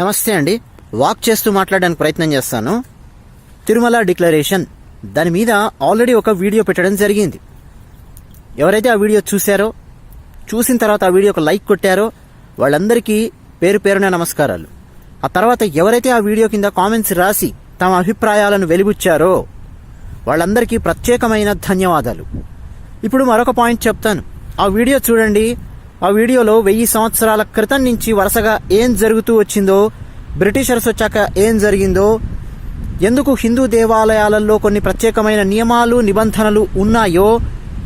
నమస్తే అండి. వాక్ చేస్తూ మాట్లాడడానికి ప్రయత్నం చేస్తాను. తిరుమల డిక్లరేషన్ దాని మీద ఆల్రెడీ ఒక వీడియో పెట్టడం జరిగింది. ఎవరైతే ఆ వీడియో చూశారో, చూసిన తర్వాత ఆ వీడియోకి లైక్ కొట్టారో వాళ్ళందరికీ పేరు పేరున నమస్కారాలు. ఆ తర్వాత ఎవరైతే ఆ వీడియో కింద కామెంట్స్ రాసి తమ అభిప్రాయాలను వెలిబుచ్చారో వాళ్ళందరికీ ప్రత్యేకమైన ధన్యవాదాలు. ఇప్పుడు మరొక పాయింట్ చెప్తాను. ఆ వీడియో చూడండి. ఆ వీడియోలో 1000 సంవత్సరాల క్రితం నుంచి వరుసగా ఏం జరుగుతూ వచ్చిందో, బ్రిటిషర్స్ వచ్చాక ఏం జరిగిందో, ఎందుకు హిందూ దేవాలయాలలో కొన్ని ప్రత్యేకమైన నియమాలు నిబంధనలు ఉన్నాయో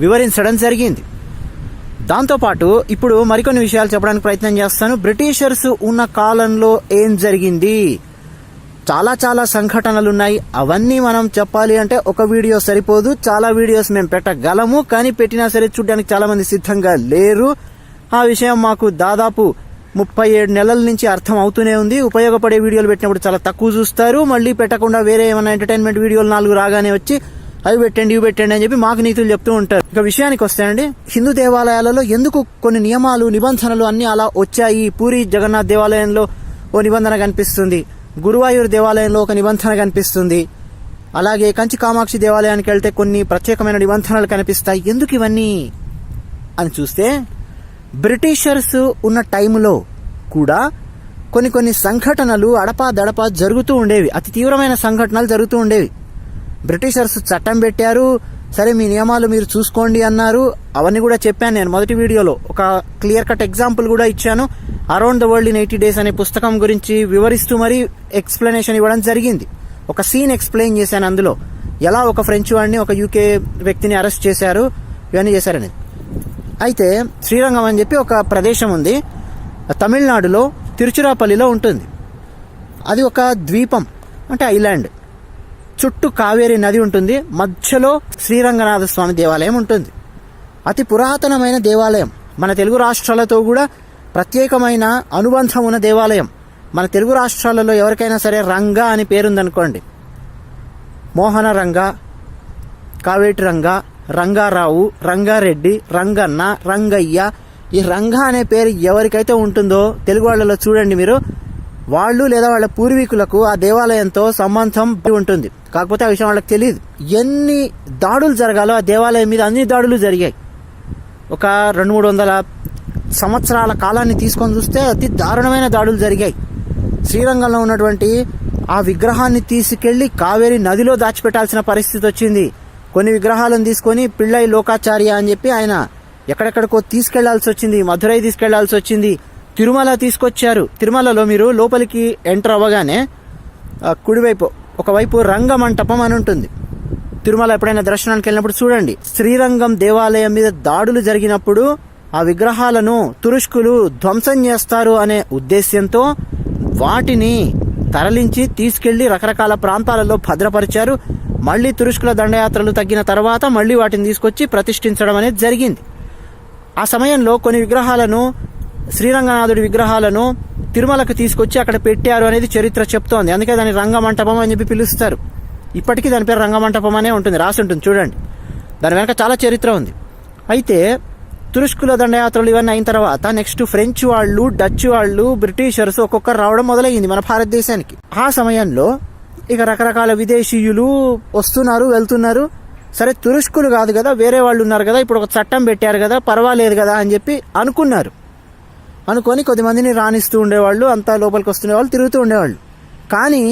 వివరించడం జరిగింది. దాంతోపాటు ఇప్పుడు మరికొన్ని విషయాలు చెప్పడానికి ప్రయత్నం చేస్తాను. బ్రిటిషర్స్ ఉన్న కాలంలో ఏం జరిగింది, చాలా సంఘటనలున్నాయి. అవన్నీ మనం చెప్పాలి అంటే ఒక వీడియో సరిపోదు. చాలా వీడియోస్ మేము పెట్టగలము, కానీ పెట్టినా సరే చూడడానికి చాలా మంది సిద్ధంగా లేరు. ఆ విషయం మాకు దాదాపు 37 నెలల నుంచి అర్థం అవుతూనే ఉంది. ఉపయోగపడే వీడియోలు పెట్టినప్పుడు చాలా తక్కువ చూస్తారు. మళ్ళీ పెట్టకుండా వేరే ఏమైనా ఎంటర్టైన్మెంట్ వీడియోలు 4 రాగానే వచ్చి అవి పెట్టండి ఇవి పెట్టండి అని చెప్పి మాకు నీతులు చెప్తూ ఉంటారు. ఇక విషయానికి వస్తాయండి, హిందూ దేవాలయాలలో ఎందుకు కొన్ని నియమాలు నిబంధనలు అన్ని అలా వచ్చాయి. పూరి జగన్నాథ్ దేవాలయంలో ఓ నిబంధన కనిపిస్తుంది, గురువాయూర్ దేవాలయంలో ఒక నిబంధన కనిపిస్తుంది, అలాగే కంచి కామాక్షి దేవాలయానికి వెళ్తే కొన్ని ప్రత్యేకమైన నిబంధనలు కనిపిస్తాయి. ఎందుకు ఇవన్నీ అని చూస్తే, బ్రిటిషర్స్ ఉన్న టైంలో కూడా కొన్ని సంఘటనలు అడపా జరుగుతూ ఉండేవి. అతి తీవ్రమైన సంఘటనలు జరుగుతూ ఉండేవి. బ్రిటిషర్స్ చట్టం పెట్టారు, సరే మీ నియమాలు మీరు చూసుకోండి అన్నారు. అవన్నీ కూడా చెప్పాను నేను మొదటి వీడియోలో. ఒక క్లియర్ కట్ ఎగ్జాంపుల్ కూడా ఇచ్చాను. Around the world in 80 days అనే పుస్తకం గురించి వివరిస్తూ మరీ ఎక్స్ప్లెనేషన్ ఇవ్వడం జరిగింది. ఒక సీన్ ఎక్స్ప్లెయిన్ చేశాను అందులో, ఎలా ఒక ఫ్రెంచ్ వాడిని ఒక యూకే వ్యక్తిని అరెస్ట్ చేశారు, ఇవన్నీ చేశారని. అయితే శ్రీరంగం అని చెప్పి ఒక ప్రదేశం ఉంది, తమిళనాడులో తిరుచిరాపల్లిలో ఉంటుంది. అది ఒక ద్వీపం, అంటే ఐలాండ్. చుట్టూ కావేరీ నది ఉంటుంది, మధ్యలో శ్రీరంగనాథ స్వామి దేవాలయం ఉంటుంది. అతి పురాతనమైన దేవాలయం. మన తెలుగు రాష్ట్రాలతో కూడా ప్రత్యేకమైన అనుబంధం ఉన్న దేవాలయం. మన తెలుగు రాష్ట్రాలలో ఎవరికైనా సరే రంగా అని పేరుందనుకోండి, మోహన రంగా, కావేటి రంగా, రంగారావు, రంగారెడ్డి, రంగన్న, రంగయ్య, ఈ రంగా అనే పేరు ఎవరికైతే ఉంటుందో తెలుగు వాళ్ళలో చూడండి మీరు, వాళ్ళు లేదా వాళ్ళ పూర్వీకులకు ఆ దేవాలయంతో సంబంధం ఉంటుంది. కాకపోతే ఆ విషయం వాళ్ళకి తెలియదు. ఎన్ని దాడులు జరగాలో ఆ దేవాలయం మీద అన్ని దాడులు జరిగాయి. ఒక 200-300 సంవత్సరాల కాలాన్ని తీసుకొని చూస్తే అతి దారుణమైన దాడులు జరిగాయి. శ్రీరంగంలో ఉన్నటువంటి ఆ విగ్రహాన్ని తీసుకెళ్లి కావేరీ నదిలో దాచిపెట్టాల్సిన పరిస్థితి వచ్చింది. కొన్ని విగ్రహాలను తీసుకొని పిళ్ళై లోకాచార్య అని చెప్పి ఆయన ఎక్కడెక్కడికో తీసుకెళ్లాల్సి వచ్చింది. మధురై తీసుకెళ్లాల్సి వచ్చింది, తిరుమల తీసుకొచ్చారు. తిరుమలలో మీరు లోపలికి ఎంటర్ అవ్వగానే కుడివైపు ఒకవైపు రంగమంటపం అని ఉంటుంది. తిరుమల ఎప్పుడైనా దర్శనానికి వెళ్ళినప్పుడు చూడండి. శ్రీరంగం దేవాలయం మీద దాడులు జరిగినప్పుడు ఆ విగ్రహాలను తురుష్కులు ధ్వంసం చేస్తారు అనే ఉద్దేశ్యంతో వాటిని తరలించి తీసుకెళ్లి రకరకాల ప్రాంతాలలో భద్రపరిచారు. మళ్లీ తురుష్కుల దండయాత్రలు తగ్గిన తర్వాత మళ్లీ వాటిని తీసుకొచ్చి ప్రతిష్ఠించడం అనేది జరిగింది. ఆ సమయంలో కొన్ని విగ్రహాలను, శ్రీరంగనాథుడి విగ్రహాలను తిరుమలకు తీసుకొచ్చి అక్కడ పెట్టారు అనేది చరిత్ర చెప్తోంది. అందుకే దాన్ని రంగమంటపం అని చెప్పి పిలుస్తారు. ఇప్పటికీ దాని పేరు రంగమంటపం అనే ఉంటుంది, రాసి ఉంటుంది చూడండి. దాని వెనక చాలా చరిత్ర ఉంది. అయితే తురుష్కుల దండయాత్రలు ఇవన్నీ అయిన తర్వాత నెక్స్ట్ ఫ్రెంచ్ వాళ్ళు, డచ్ వాళ్ళు, బ్రిటిషర్స్ ఒక్కొక్కరు రావడం మొదలైంది మన భారతదేశానికి. ఆ సమయంలో ఇక రకరకాల విదేశీయులు వస్తున్నారు, వెళ్తున్నారు. సరే తురుష్కులు కాదు కదా, వేరే వాళ్ళు ఉన్నారు కదా, ఇప్పుడు ఒక చట్టం పెట్టారు కదా, పర్వాలేదు కదా అని చెప్పి అనుకొని కొద్దిమందిని రాణిస్తూ ఉండేవాళ్ళు. అంతా లోపలికి వస్తుండేవాళ్ళు, తిరుగుతూ ఉండేవాళ్ళు. కానీ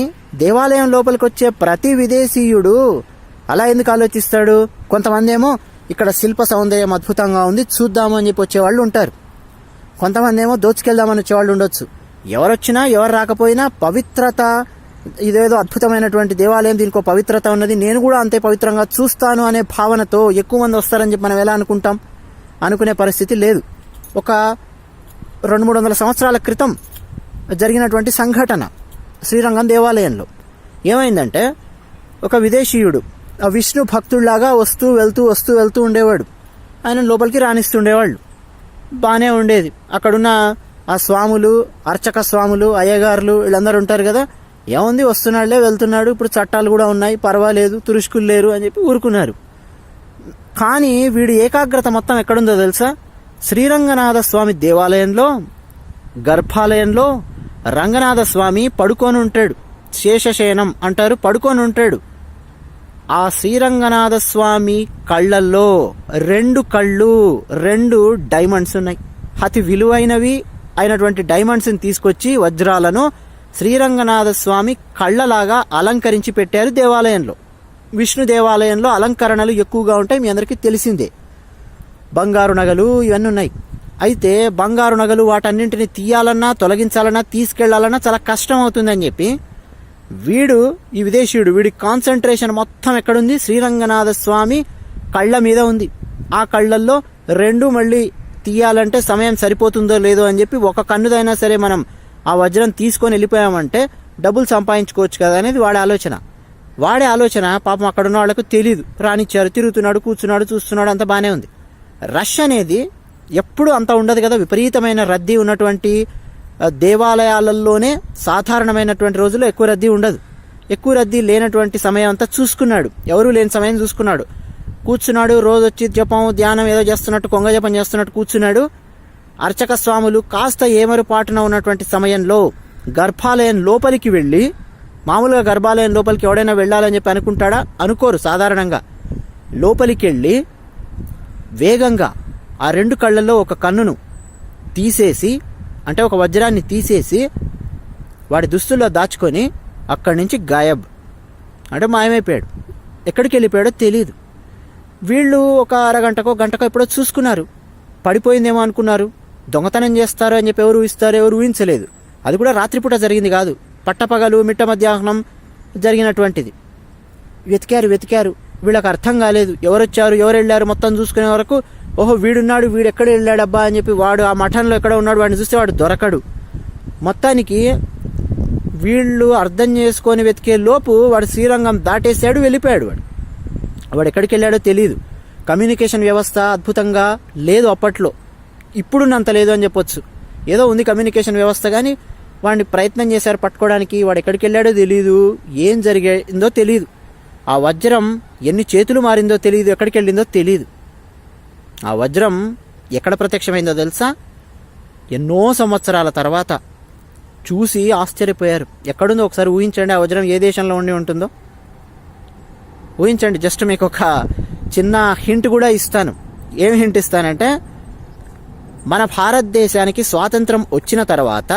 దేవాలయం లోపలికి వచ్చే ప్రతి విదేశీయుడు అలా ఎందుకు ఆలోచిస్తాడు? కొంతమంది ఏమో ఇక్కడ శిల్ప సౌందర్యం అద్భుతంగా ఉంది, చూద్దాము అని చెప్పి వచ్చేవాళ్ళు ఉంటారు. కొంతమంది ఏమో దోచుకెళ్దామని వచ్చేవాళ్ళు ఉండొచ్చు. ఎవరొచ్చినా ఎవరు రాకపోయినా పవిత్రత, ఇదేదో అద్భుతమైనటువంటి దేవాలయం, దీనికి ఒక పవిత్రత ఉన్నది, నేను కూడా అంతే పవిత్రంగా చూస్తాను అనే భావనతో ఎక్కువ మంది వస్తారని చెప్పి మనం ఎలా అనుకుంటాం? అనుకునే పరిస్థితి లేదు. ఒక 200-300 సంవత్సరాల క్రితం జరిగినటువంటి సంఘటన శ్రీరంగం దేవాలయంలో ఏమైందంటే, ఒక విదేశీయుడు విష్ణు భక్తుల్లాగా వస్తూ వెళ్తూ ఉండేవాడు. ఆయన లోపలికి రాణిస్తుండేవాళ్ళు. బాగానే ఉండేది. అక్కడున్న ఆ స్వాములు, అర్చక స్వాములు, అయ్యగారులు వీళ్ళందరూ ఉంటారు కదా, ఏముంది వస్తున్నాడులే వెళ్తున్నాడు, ఇప్పుడు చట్టాలు కూడా ఉన్నాయి, పర్వాలేదు, తురుష్కులు లేరు అని చెప్పి ఊరుకున్నారు. కానీ వీడి ఏకాగ్రత మొత్తం ఎక్కడుందో తెలుసా? శ్రీరంగనాథ స్వామి దేవాలయంలో, గర్భాలయంలో రంగనాథ స్వామి పడుకొని ఉంటాడు. శేషశయనం అంటారు, పడుకొని ఉంటాడు. ఆ శ్రీరంగనాథ స్వామి కళ్ళల్లో 2 కళ్ళు, 2 డైమండ్స్ ఉన్నాయి. అతి విలువైనవి అయినటువంటి డైమండ్స్ని తీసుకొచ్చి వజ్రాలను శ్రీరంగనాథ స్వామి కళ్ళలాగా అలంకరించి పెట్టారు దేవాలయంలో. విష్ణు దేవాలయంలో అలంకరణలు ఎక్కువగా ఉంటాయి, మీ అందరికీ తెలిసిందే. బంగారు నగలు ఇవన్నీ ఉన్నాయి. అయితే బంగారు నగలు వాటన్నింటిని తీయాలన్నా, తొలగించాలన్నా, తీసుకెళ్లాలన్నా చాలా కష్టం అవుతుందని చెప్పి ఈ విదేశీయుడు వీడి కాన్సన్ట్రేషన్ మొత్తం ఎక్కడుంది? శ్రీరంగనాథ స్వామి కళ్ళ మీద ఉంది. ఆ కళ్ళల్లో 2 మళ్ళీ తీయాలంటే సమయం సరిపోతుందో లేదో అని చెప్పి ఒక కన్నుదైనా సరే మనం ఆ వజ్రం తీసుకొని వెళ్ళిపోయామంటే డబ్బులు సంపాదించుకోవచ్చు కదా అనేది వాడి ఆలోచన పాపం అక్కడ ఉన్న వాళ్ళకు తెలీదు. రానిచ్చారు, తిరుగుతున్నాడు, కూర్చున్నాడు, చూస్తున్నాడు, అంత బాగానే ఉంది. రష్ అనేది ఎప్పుడు అంత ఉండదు కదా. విపరీతమైన రద్దీ ఉన్నటువంటి దేవాలయాలలోనే సాధారణమైనటువంటి రోజుల్లో ఎక్కువ రద్దీ ఉండదు. ఎక్కువ రద్దీ లేనటువంటి సమయం అంతా చూసుకున్నాడు, ఎవరూ లేని సమయం చూసుకున్నాడు. కూర్చున్నాడు, రోజు వచ్చి జపం ధ్యానం ఏదో చేస్తున్నట్టు, కొంగ జపం చేస్తున్నట్టు కూర్చున్నాడు. అర్చక స్వాములు కాస్త ఏమరుపాటున ఉన్నటువంటి సమయంలో గర్భాలయం లోపలికి వెళ్ళి, మామూలుగా గర్భాలయం లోపలికి ఎవడైనా వెళ్ళాలని చెప్పి అనుకుంటాడా? అనుకోరు సాధారణంగా. లోపలికి వెళ్ళి వేగంగా ఆ 2 కళ్ళల్లో ఒక కన్నును తీసేసి, అంటే ఒక వజ్రాన్ని తీసేసి వాడి దుస్తుల్లో దాచుకొని అక్కడి నుంచి గాయబ్, అంటే మాయమైపోయాడు. ఎక్కడికి వెళ్ళిపోయాడో తెలియదు. వీళ్ళు ఒక అరగంటకో గంటకో ఎప్పుడో చూసుకున్నారు, పడిపోయిందేమో అనుకున్నారు. దొంగతనం చేస్తారు అని చెప్పి ఎవరు ఊహించలేదు. అది కూడా రాత్రిపూట జరిగింది కాదు, పట్టపగలు మిట్ట మధ్యాహ్నం జరిగినటువంటిది. వెతికారు, వీళ్ళకి అర్థం కాలేదు. ఎవరొచ్చారు, ఎవరు వెళ్ళారు మొత్తం చూసుకునే వరకు, ఓహో వీడున్నాడు, వీడు ఎక్కడ వెళ్ళాడబ్బా అని చెప్పి వాడు ఆ మఠంలో ఎక్కడ ఉన్నాడు, వాడిని చూస్తే వాడు దొరకడు. మొత్తానికి వీళ్ళు అర్థం చేసుకొని వెతికే లోపు వాడు శ్రీరంగం దాటేసాడు, వెళ్ళిపోయాడు. వాడు ఎక్కడికి వెళ్ళాడో తెలియదు. కమ్యూనికేషన్ వ్యవస్థ అద్భుతంగా లేదు అప్పట్లో, ఇప్పుడున్నంత లేదు అని చెప్పొచ్చు. ఏదో ఉంది కమ్యూనికేషన్ వ్యవస్థ, కానీ వాడిని ప్రయత్నం చేశారు పట్టుకోవడానికి. వాడు ఎక్కడికి వెళ్ళాడో తెలియదు, ఏం జరిగిందో తెలియదు. ఆ వజ్రం ఎన్ని చేతులు మారిందో తెలియదు, ఎక్కడికి వెళ్ళిందో తెలియదు. ఆ వజ్రం ఎక్కడ ప్రత్యక్షమైందో తెలుసా? ఎన్నో సంవత్సరాల తర్వాత చూసి ఆశ్చర్యపోయారు. ఎక్కడుందో ఒకసారి ఊహించండి, ఆ వజ్రం ఏ దేశంలో ఉండి ఉంటుందో ఊహించండి. జస్ట్ మీకు ఒక చిన్న హింట్ కూడా ఇస్తాను. ఏం హింట్ ఇస్తానంటే, మన భారతదేశానికి స్వాతంత్రం వచ్చిన తర్వాత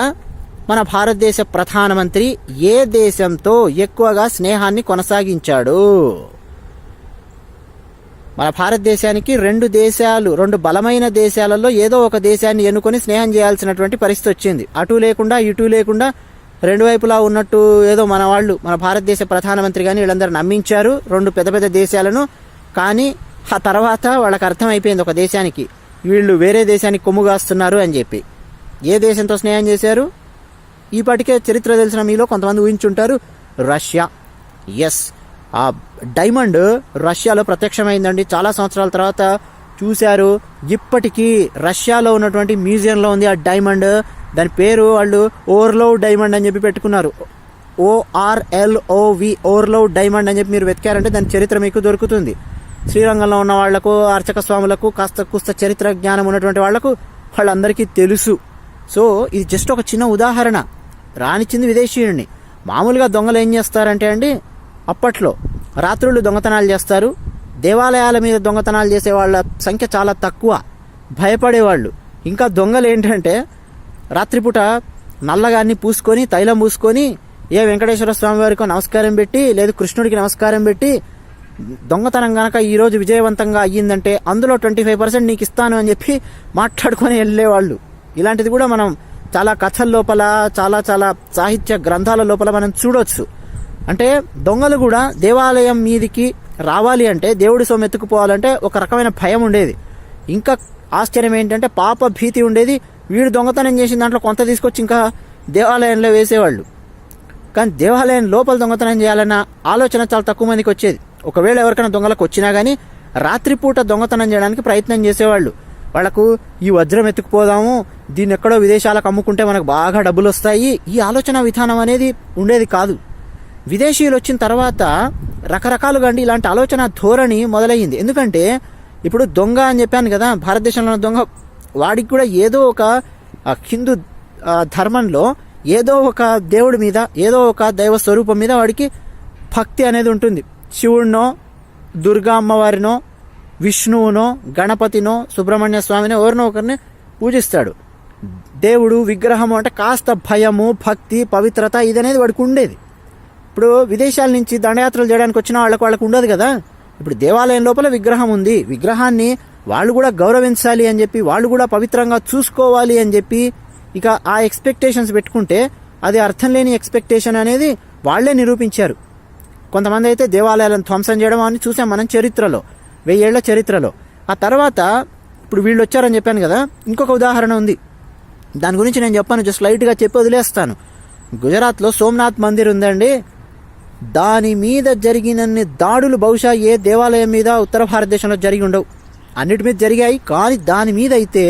మన భారతదేశ ప్రధానమంత్రి ఏ దేశంతో ఎక్కువగా స్నేహాన్ని కొనసాగించాడు? మన భారతదేశానికి 2 బలమైన దేశాలలో ఏదో ఒక దేశాన్ని ఎన్నుకొని స్నేహం చేయాల్సినటువంటి పరిస్థితి వచ్చింది. అటు లేకుండా ఇటు లేకుండా 2 వైపులా ఉన్నట్టు ఏదో మన భారతదేశ ప్రధానమంత్రి కానీ వీళ్ళందరూ నమ్మించారు 2 పెద్ద దేశాలను. కానీ ఆ తర్వాత వాళ్ళకి అర్థమైపోయింది, ఒక దేశానికి వీళ్ళు వేరే దేశానికి కొమ్ముగాస్తున్నారు అని చెప్పి. ఏ దేశంతో స్నేహం చేశారు? ఈపాటికే చరిత్ర తెలిసిన మీలో కొంతమంది ఊహించుంటారు, రష్యా. ఎస్, ఆ డైమండ్ రష్యాలో ప్రత్యక్షమైందండి. చాలా సంవత్సరాల తర్వాత చూశారు. ఇప్పటికీ రష్యాలో ఉన్నటువంటి మ్యూజియంలో ఉంది ఆ డైమండ్. దాని పేరు వాళ్ళు ఓర్లోవ్ డైమండ్ అని చెప్పి పెట్టుకున్నారు. ORLOV, ఓర్లోవ్ డైమండ్ అని చెప్పి మీరు వెతికారంటే దాని చరిత్ర మీకు దొరుకుతుంది. శ్రీరంగంలో ఉన్న వాళ్లకు, అర్చక స్వాములకు, కాస్త చరిత్ర జ్ఞానం ఉన్నటువంటి వాళ్లకు వాళ్ళందరికీ తెలుసు. సో ఇది జస్ట్ ఒక చిన్న ఉదాహరణ. రానిచ్చింది విదేశీయుడిని. మామూలుగా దొంగలు ఏం చేస్తారంటే అండి, అప్పట్లో రాత్రుళ్ళు దొంగతనాలు చేస్తారు. దేవాలయాల మీద దొంగతనాలు చేసే వాళ్ళ సంఖ్య చాలా తక్కువ, భయపడేవాళ్ళు. ఇంకా దొంగలు ఏంటంటే రాత్రిపూట నల్లగాన్ని పూసుకొని, తైలం పూసుకొని, ఏ వెంకటేశ్వర స్వామి వారికి నమస్కారం పెట్టి, లేదు కృష్ణుడికి నమస్కారం పెట్టి, దొంగతనం గనక ఈరోజు విజయవంతంగా అయ్యిందంటే అందులో 25% నీకు ఇస్తాను అని చెప్పి మాట్లాడుకొని వెళ్ళేవాళ్ళు. ఇలాంటిది కూడా మనం చాలా కథల లోపల, చాలా సాహిత్య గ్రంథాల లోపల మనం చూడొచ్చు. అంటే దొంగలు కూడా దేవాలయం మీదికి రావాలి అంటే, దేవుడి సొమ్ము ఎత్తుకుపోవాలంటే ఒక రకమైన భయం ఉండేది. ఇంకా ఆశ్చర్యం ఏంటంటే పాప భీతి ఉండేది. వీడు దొంగతనం చేసిన దాంట్లో కొంత తీసుకొచ్చి ఇంకా దేవాలయంలో వేసేవాళ్ళు. కానీ దేవాలయం లోపల దొంగతనం చేయాలన్న ఆలోచన చాలా తక్కువ మందికి వచ్చేది. ఒకవేళ ఎవరికైనా దొంగలకు వచ్చినా కానీ రాత్రిపూట దొంగతనం చేయడానికి ప్రయత్నం చేసేవాళ్ళు. వాళ్లకు ఈ వజ్రం ఎత్తుకుపోదాము, దీన్ని ఎక్కడో విదేశాలకు అమ్ముకుంటే మనకు బాగా డబ్బులు వస్తాయి, ఈ ఆలోచన విధానం అనేది ఉండేది కాదు. విదేశీయులు వచ్చిన తర్వాత రకరకాలుగా అండి ఇలాంటి ఆలోచన ధోరణి మొదలయ్యింది. ఎందుకంటే ఇప్పుడు దొంగ అని చెప్పాను కదా, భారతదేశంలో దొంగ, వాడికి కూడా ఏదో ఒక హిందూ ధర్మంలో ఏదో ఒక దేవుడి మీద, ఏదో ఒక దైవ స్వరూపం మీద వాడికి భక్తి అనేది ఉంటుంది. శివుడినో, దుర్గా అమ్మవారినో, విష్ణువునో, గణపతినో, సుబ్రహ్మణ్య స్వామినో ఎవరినో ఒకరిని పూజిస్తాడు. దేవుడు విగ్రహము అంటే కాస్త భయము, భక్తి, పవిత్రత ఇదనేది వాడికి ఉండేది. ఇప్పుడు విదేశాల నుంచి దండయాత్రలు చేయడానికి వచ్చిన వాళ్ళకు ఉండదు కదా. ఇప్పుడు దేవాలయం లోపల విగ్రహం ఉంది, విగ్రహాన్ని వాళ్ళు కూడా గౌరవించాలి అని చెప్పి, వాళ్ళు కూడా పవిత్రంగా చూసుకోవాలి అని చెప్పి ఇక ఆ ఎక్స్పెక్టేషన్స్ పెట్టుకుంటే అది అర్థం లేని ఎక్స్పెక్టేషన్ అనేది వాళ్లే నిరూపించారు. కొంతమంది అయితే దేవాలయాలను ధ్వంసం చేయడం అని చూసాం మనం చరిత్రలో, 1000 ఏళ్ల చరిత్రలో. ఆ తర్వాత ఇప్పుడు వీళ్ళు వచ్చారని చెప్పాను కదా, ఇంకొక ఉదాహరణ ఉంది. దాని గురించి నేను చెప్పాను, జస్ట్ లైట్గా చెప్పి వదిలేస్తాను. గుజరాత్లో సోమనాథ్ మందిర్ ఉందండి. దాని మీద జరిగినన్ని దాడులు బహుశా ఏ దేవాలయం మీద ఉత్తర భారతదేశంలో జరిగి ఉండవు. అన్నిటి మీద జరిగాయి, కానీ దాని మీద అయితే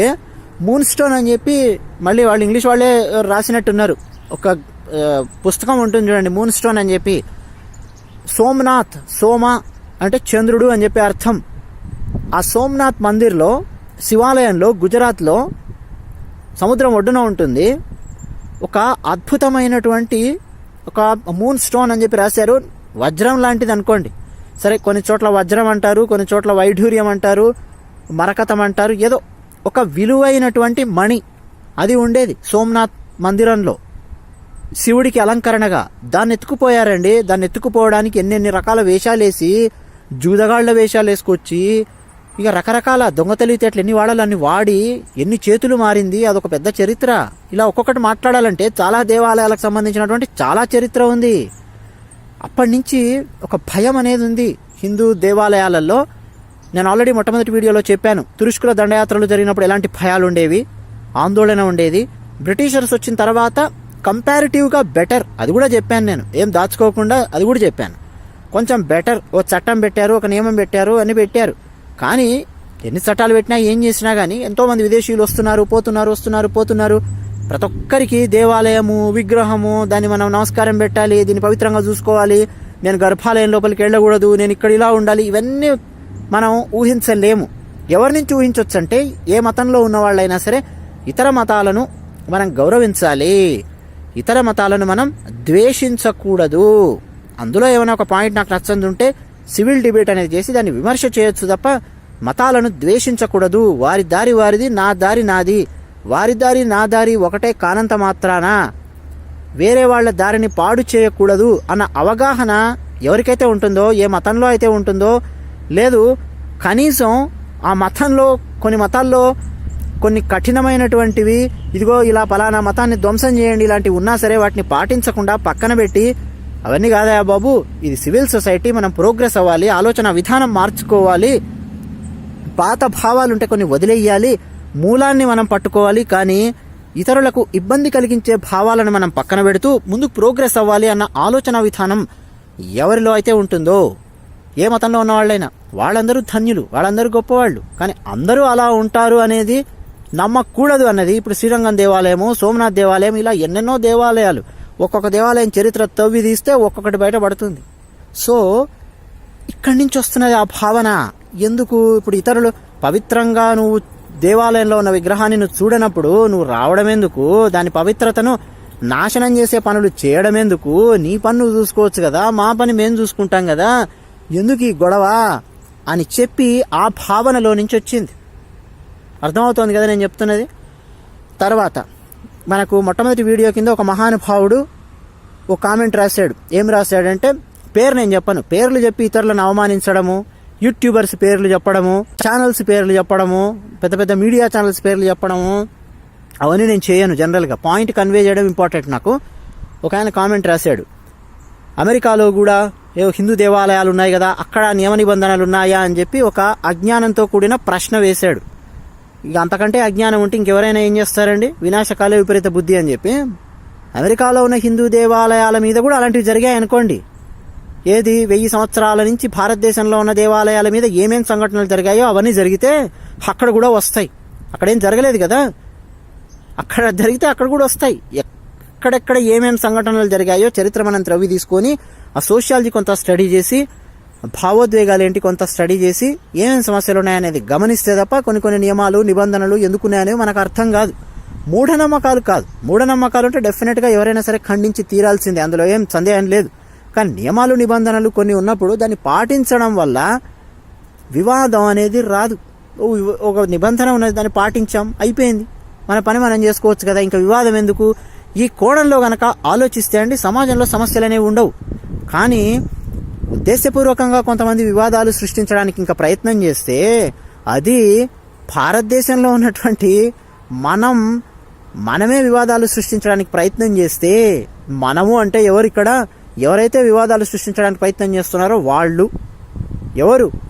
మూన్ స్టోన్ అని చెప్పి, మళ్ళీ వాళ్ళు ఇంగ్లీష్ వాళ్ళే రాసినట్టున్నారు. ఒక పుస్తకం ఉంటుంది చూడండి, మూన్ స్టోన్ అని చెప్పి. సోమనాథ్, సోమ అంటే చంద్రుడు అని చెప్పి అర్థం. ఆ సోమనాథ్ మందిర్లో, శివాలయంలో, గుజరాత్లో సముద్రం ఒడ్డున ఉంటుంది ఒక అద్భుతమైనటువంటి ఒక మూన్ స్టోన్ అని చెప్పి రాశారు. వజ్రం లాంటిది అనుకోండి, సరే కొన్ని చోట్ల వజ్రం అంటారు, కొన్ని చోట్ల వైఢూర్యం అంటారు, మరకతం అంటారు, ఏదో ఒక విలువైనటువంటి మణి అది ఉండేది సోమనాథ్ మందిరంలో శివుడికి అలంకరణగా. దాన్ని ఎత్తుకుపోయారండి. దాన్ని ఎత్తుకుపోవడానికి ఎన్నెన్ని రకాల వేషాలేసి, జూదగాళ్ల వేషాలు వేసుకొచ్చి, ఇక రకరకాల దొంగ తెలివితేటలు ఎన్ని వాడాలి అన్ని వాడి ఎన్ని చేతులు మారింది. అదొక పెద్ద చరిత్ర. ఇలా ఒక్కొక్కటి మాట్లాడాలంటే చాలా దేవాలయాలకు సంబంధించినటువంటి చాలా చరిత్ర ఉంది. అప్పటి నుంచి ఒక భయం అనేది ఉంది హిందూ దేవాలయాలలో. నేను ఆల్రెడీ మొట్టమొదటి వీడియోలో చెప్పాను, తురుష్కుల దండయాత్రలు జరిగినప్పుడు ఎలాంటి భయాలు ఉండేవి, ఆందోళన ఉండేది. బ్రిటిషర్స్ వచ్చిన తర్వాత కంపారిటివ్గా బెటర్, అది కూడా చెప్పాను నేను, ఏం దాచుకోకుండా అది కూడా చెప్పాను. కొంచెం బెటర్, ఓ చట్టం పెట్టారు, ఒక నియమం పెట్టారు, అన్ని పెట్టారు. కానీ ఎన్ని చట్టాలు పెట్టినా ఏం చేసినా కానీ ఎంతోమంది విదేశీయులు వస్తున్నారు, పోతున్నారు. ప్రతి ఒక్కరికి దేవాలయము, విగ్రహము, దాన్ని మనం నమస్కారం పెట్టాలి, దీన్ని పవిత్రంగా చూసుకోవాలి, నేను గర్భాలయం లోపలికి వెళ్ళకూడదు, నేను ఇక్కడ ఇలా ఉండాలి, ఇవన్నీ మనం ఊహించలేము. ఎవరి నుంచి ఊహించవచ్చు అంటే, ఏ మతంలో ఉన్న వాళ్ళైనా సరే ఇతర మతాలను మనం గౌరవించాలి, ఇతర మతాలను మనం ద్వేషించకూడదు. అందులో ఏమైనా ఒక పాయింట్ నాకు నచ్చంది ఉంటే సివిల్ డిబేట్ అనేది చేసి దాన్ని విమర్శ చేయొచ్చు తప్ప మతాలను ద్వేషించకూడదు. వారి దారి వారిది, నా దారి నాది, వారి దారి నా దారి ఒకటే కానంత మాత్రాన వేరే వాళ్ళ దారిని పాడు చేయకూడదు అన్న అవగాహన ఎవరికైతే ఉంటుందో, ఏ మతంలో అయితే ఉంటుందో, లేదు కనీసం ఆ మతంలో, కొన్ని మతాల్లో కొన్ని కఠినమైనటువంటివి, ఇదిగో ఇలా పలానా మతాన్ని ధ్వంసం చేయండి ఇలాంటివి ఉన్నా సరే వాటిని పాటించకుండా పక్కన పెట్టి, అవన్నీ కాదా బాబు, ఇది సివిల్ సొసైటీ, మనం ప్రోగ్రెస్ అవ్వాలి, ఆలోచన విధానం మార్చుకోవాలి, పాత భావాలుంటే కొన్ని వదిలేయాలి, మూలాన్ని మనం పట్టుకోవాలి, కానీ ఇతరులకు ఇబ్బంది కలిగించే భావాలను మనం పక్కన పెడుతూ ముందుకు ప్రోగ్రెస్ అవ్వాలి అన్న ఆలోచన విధానం ఎవరిలో అయితే ఉంటుందో, ఏ మతంలో ఉన్న వాళ్ళైనా, వాళ్ళందరూ ధన్యులు, వాళ్ళందరూ గొప్పవాళ్ళు. కానీ అందరూ అలా ఉంటారు అనేది నమ్మకూడదు అన్నది. ఇప్పుడు శ్రీరంగం దేవాలయము, సోమనాథ్ దేవాలయం, ఇలా ఎన్నెన్నో దేవాలయాలు, ఒక్కొక్క దేవాలయం చరిత్ర తవ్వి తీస్తే ఒక్కొక్కటి బయటపడుతుంది. సో ఇక్కడి నుంచి వస్తున్నది ఆ భావన. ఎందుకు ఇప్పుడు ఇతరులు పవిత్రంగా నువ్వు దేవాలయంలో ఉన్న విగ్రహాన్ని నువ్వు చూడనప్పుడు నువ్వు రావడం ఎందుకు, దాని పవిత్రతను నాశనం చేసే పనులు చేయడం ఎందుకు, నీ పని నువ్వు చూసుకోవచ్చు కదా, మా పని మేము చూసుకుంటాం కదా, ఎందుకు ఈ గొడవ అని చెప్పి ఆ భావనలో నుంచి వచ్చింది. అర్థమవుతోంది కదా నేను చెప్తున్నది. తర్వాత మనకు మొట్టమొదటి వీడియో కింద ఒక మహానుభావుడు ఒక కామెంట్ రాశాడు. ఏం రాశాడంటే, పేరు నేను చెప్పను, పేర్లు చెప్పి ఇతరులను అవమానించడము, యూట్యూబర్స్ పేర్లు చెప్పడము, ఛానల్స్ పేర్లు చెప్పడము, పెద్ద పెద్ద మీడియా ఛానల్స్ పేర్లు చెప్పడము, అవన్నీ నేను చేయను. జనరల్గా పాయింట్ కన్వే చేయడం ఇంపార్టెంట్ నాకు. ఒక ఆయన కామెంట్ రాశాడు, అమెరికాలో కూడా ఏవో హిందూ దేవాలయాలు ఉన్నాయి కదా, అక్కడ నియమ నిబంధనలు ఉన్నాయా అని చెప్పి ఒక అజ్ఞానంతో కూడిన ప్రశ్న వేశాడు. ఇక అంతకంటే అజ్ఞానం ఉంటే ఇంకెవరైనా ఏం చేస్తారండి, వినాశకాలే విపరీత బుద్ధి అని చెప్పి. అమెరికాలో ఉన్న హిందూ దేవాలయాల మీద కూడా అలాంటివి జరిగాయి అనుకోండి. ఏది 1000 సంవత్సరాల నుంచి భారతదేశంలో ఉన్న దేవాలయాల మీద ఏమేం సంఘటనలు జరిగాయో అవన్నీ జరిగితే అక్కడ కూడా వస్తాయి. అక్కడేం జరగలేదు కదా, అక్కడ జరిగితే అక్కడ కూడా వస్తాయి. ఎక్కడెక్కడ ఏమేం సంఘటనలు జరిగాయో చరిత్ర మనం త్రవ్వి తీసుకొని ఆ సోషియాలజీ కొంత స్టడీ చేసి, భావోద్వేగాలు ఏంటి కొంత స్టడీ చేసి, ఏమేమి సమస్యలు ఉన్నాయనేది గమనిస్తే తప్ప కొన్ని నియమాలు నిబంధనలు ఎందుకున్నాయనేవి మనకు అర్థం కాదు. మూఢనమ్మకాలు కాదు. మూఢనమ్మకాలు అంటే డెఫినెట్గా ఎవరైనా సరే ఖండించి తీరాల్సిందే, అందులో ఏం సందేహం లేదు. కానీ నియమాలు నిబంధనలు కొన్ని ఉన్నప్పుడు దాన్ని పాటించడం వల్ల వివాదం అనేది రాదు. ఒక నిబంధన ఉన్నది, దాన్ని పాటించాం, అయిపోయింది, మన పని మనం చేసుకోవచ్చు కదా, ఇంకా వివాదం ఎందుకు? ఈ కోణంలో గనక ఆలోచిస్తే అండి సమాజంలో సమస్యలు అనేవి ఉండవు. కానీ ఉద్దేశపూర్వకంగా కొంతమంది వివాదాలు సృష్టించడానికి ఇంకా ప్రయత్నం చేస్తే అది భారతదేశంలో ఉన్నటువంటి మనమే వివాదాలు సృష్టించడానికి ప్రయత్నం చేస్తే, మనము అంటే ఎవరు ఇక్కడ? ఎవరైతే వివాదాలు సృష్టించడానికి ప్రయత్నం చేస్తున్నారో వాళ్ళు.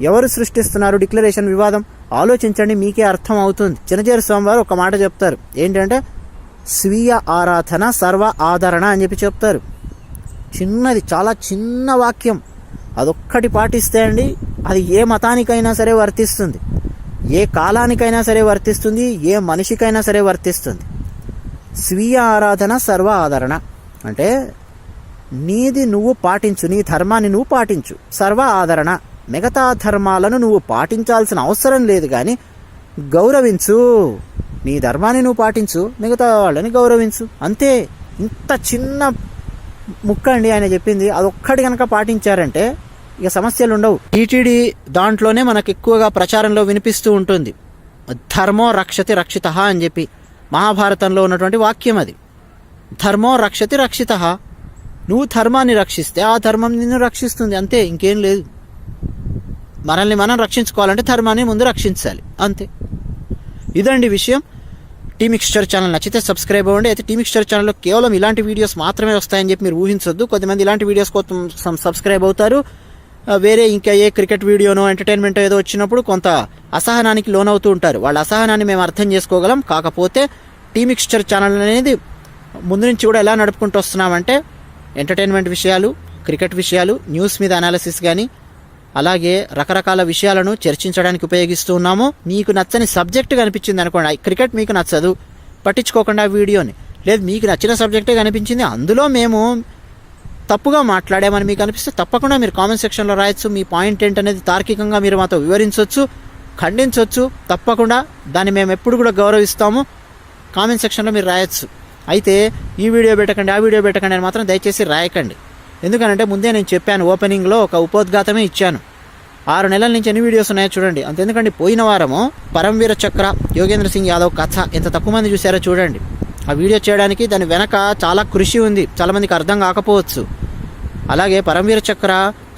ఎవరు సృష్టిస్తున్నారు డిక్లరేషన్ వివాదం? ఆలోచించండి, మీకే అర్థం అవుతుంది. చిన్నజీర స్వామి వారు ఒక మాట చెప్తారు, ఏంటంటే స్వీయ ఆరాధన సర్వ ఆదరణ అని చెప్తారు. చిన్నది, చాలా చిన్న వాక్యం, అదొక్కటి పాటిస్తే అండి అది ఏ మతానికైనా సరే వర్తిస్తుంది, ఏ కాలానికైనా సరే వర్తిస్తుంది, ఏ మనిషికైనా సరే వర్తిస్తుంది. స్వీయ ఆరాధన సర్వ ఆదరణ అంటే నీది నువ్వు పాటించు, నీ ధర్మాన్ని నువ్వు పాటించు. సర్వ ఆదరణ, మిగతా ధర్మాలను నువ్వు పాటించాల్సిన అవసరం లేదు, కానీ గౌరవించు. నీ ధర్మాన్ని నువ్వు పాటించు, మిగతా వాళ్ళని గౌరవించు, అంతే. ఇంత చిన్న ముక్క అండి ఆయన చెప్పింది. అదొక్కటి కనుక పాటించారంటే ఇక సమస్యలు ఉండవు. టీటీడీ దాంట్లోనే మనకు ఎక్కువగా ప్రచారంలో వినిపిస్తూ ఉంటుంది, ధర్మో రక్షతి రక్షితః అని చెప్పి. మహాభారతంలో ఉన్నటువంటి వాక్యం అది. ధర్మో రక్షతి రక్షితః, నువ్వు ధర్మాన్ని రక్షిస్తే ఆ ధర్మం నిన్ను రక్షిస్తుంది, అంతే, ఇంకేం లేదు. మనల్ని మనం రక్షించుకోవాలంటే ధర్మాన్ని ముందు రక్షించాలి, అంతే. ఇదండి విషయం. టీ మిక్స్చర్ ఛానల్ నచ్చితే సబ్స్క్రైబ్ అవ్వండి. అయితే టీ మిక్స్చర్ ఛానల్లో కేవలం ఇలాంటి వీడియోస్ మాత్రమే వస్తాయని చెప్పి మీరు ఊహించొద్దు. కొద్దిమంది ఇలాంటి వీడియోస్ కోసం సబ్స్క్రైబ్ అవుతారు, వేరే ఇంకా ఏ క్రికెట్ వీడియోనో ఎంటర్టైన్మెంట్ ఏదో వచ్చినప్పుడు కొంత అసహనానికి లోనవుతూ ఉంటారు. వాళ్ళ అసహనాన్ని మేము అర్థం చేసుకోగలం. కాకపోతే టీ మిక్స్చర్ ఛానల్ అనేది ముందు నుంచి కూడా ఎలా నడుపుకుంటూ వస్తున్నామంటే ఎంటర్టైన్మెంట్ విషయాలు, క్రికెట్ విషయాలు, న్యూస్ మీద అనాలిసిస్ కానీ, అలాగే రకరకాల విషయాలను చర్చించడానికి ఉపయోగిస్తూ ఉన్నాము. మీకు నచ్చని సబ్జెక్ట్ కనిపించింది అనుకోండి, క్రికెట్ మీకు నచ్చదు, పట్టించుకోకుండా ఆ వీడియోని. లేదు, మీకు నచ్చిన సబ్జెక్టే కనిపించింది, అందులో మేము తప్పుగా మాట్లాడామని మీకు అనిపిస్తే తప్పకుండా మీరు కామెంట్ సెక్షన్లో రాయొచ్చు. మీ పాయింట్ ఏంటనేది తార్కికంగా మీరు మాతో వివరించవచ్చు, ఖండించవచ్చు. తప్పకుండా దాన్ని మేము ఎప్పుడు కూడా గౌరవిస్తాము. కామెంట్ సెక్షన్లో మీరు రాయొచ్చు. అయితే ఈ వీడియో పెట్టకండి, ఆ వీడియో పెట్టకండి అని మాత్రం దయచేసి రాయకండి. ఎందుకనంటే ముందే నేను చెప్పాను, ఓపెనింగ్లో ఒక ఉపోద్ఘాతమే ఇచ్చాను. 6 నెలల నుంచి ఎన్ని వీడియోస్ ఉన్నాయో చూడండి. అంతెందుకండి, పోయిన వారము పరమవీర చక్ర యోగేంద్ర సింగ్ యాదవ్ కథ ఎంత తక్కువ మంది చూసారో చూడండి. ఆ వీడియో చేయడానికి దాని వెనక చాలా కృషి ఉంది, చాలామందికి అర్థం కాకపోవచ్చు. అలాగే పరమవీర చక్ర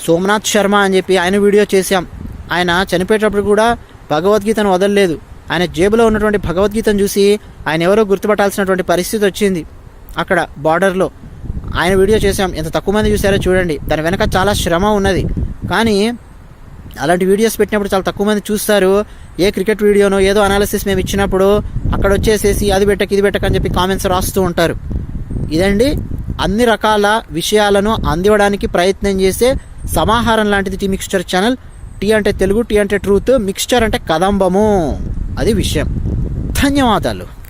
సోమనాథ్ శర్మ అని చెప్పి ఆయన వీడియో చేశాం. ఆయన చనిపోయేటప్పుడు కూడా భగవద్గీతను వదలలేదు. ఆయన జేబులో ఉన్నటువంటి భగవద్గీతను చూసి ఆయన ఎవరో గుర్తుపట్టాల్సినటువంటి పరిస్థితి వచ్చింది అక్కడ బార్డర్లో. ఆయన వీడియో చేశాం, ఎంత తక్కువ మంది చూసారో చూడండి. దాని వెనక చాలా శ్రమ ఉన్నది. కానీ అలాంటి వీడియోస్ పెట్టినప్పుడు చాలా తక్కువ మంది చూస్తారు. ఏ క్రికెట్ వీడియోనో ఏదో అనాలిసిస్ మేము ఇచ్చినప్పుడు అక్కడ వచ్చేసేసి అది పెట్టక ఇది పెట్టక అని చెప్పి కామెంట్స్ రాస్తూ ఉంటారు. ఇదండి అన్ని రకాల విషయాలను అందివ్వడానికి ప్రయత్నం చేసే సమాహారం లాంటిది టీ మిక్స్చర్ ఛానల్. టీ అంటే తెలుగు, టీ అంటే ట్రూత్, మిక్స్చర్ అంటే కదంబము, అది విషయం. ధన్యవాదాలు.